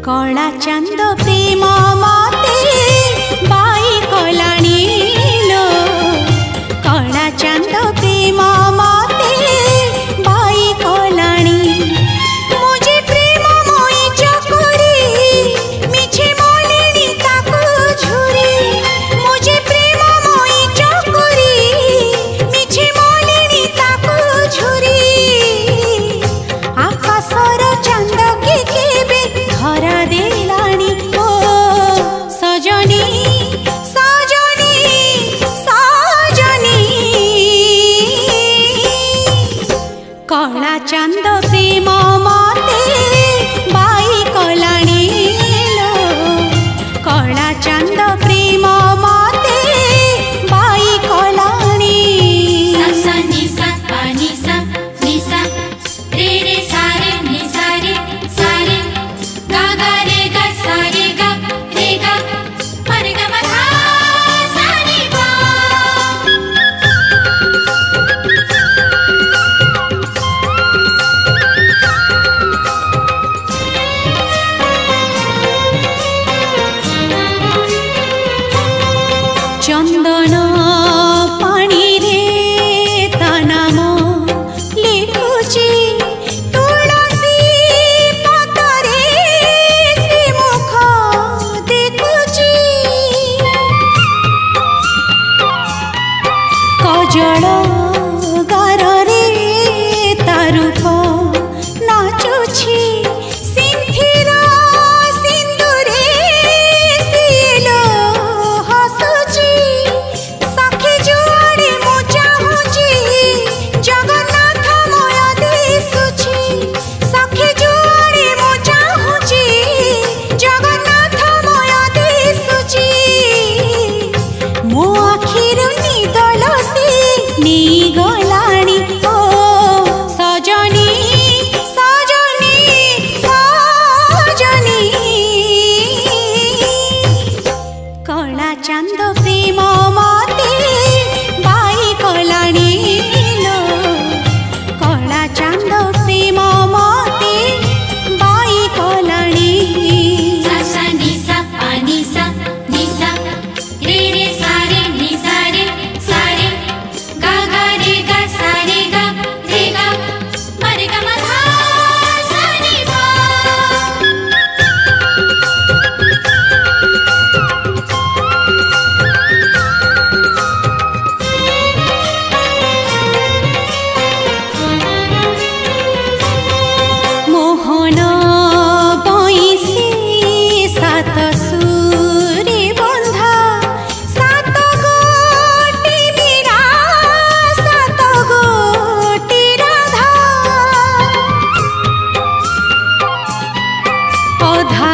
कला चांद प्रेम मते बाई कलाणी लो कला चांद प्रेम मते बाई कलाणी मुझे प्रेम मोई चकोरी मिछे मोलिनी ताको झुरी मुझे प्रेम मोई चकोरी मिछे मोलिनी ताको झुरी आकाशर चांद के केबे धरा देलानी ओ सजनी सजनी सजनी कला चांद प्रेम मते बाई कलाणी लो कला चांद प्रेम मते बाई कलाणी सा नि सा पा नि सा रे रे सा रे नि सा रे गा गा रे गा सा रे गा मा रे गा मा धा सा नि पा चंदन पानी रे ता नाम लिखुची तुलसी पतरे श्रीमुख देखुची कजल गारे ता रूप नाचुची सिंथिर सिंदूरे सिलो हसुची सखी जुआरे मु चाहुची जगन्नाथ मय दिसुची सखी जुआरे मु चाहुची जगन्नाथ मय दिसुची मो आखिरु निदलसी नी गलाणी ओ सजनी सजनी सजनी कला चांद प्रेम मते बाई कलाणी लो कला चांद प्रेम मते बाई कलाणी सा नि सा पा नि सा रे रे सा रे नि सा रे गा गा रे गा सा रे गा मा रे गा मा धा सा नि पा मोहन बइसी सात सुरे बंधा सात गोटी मीरा सात गोटी राधा अधा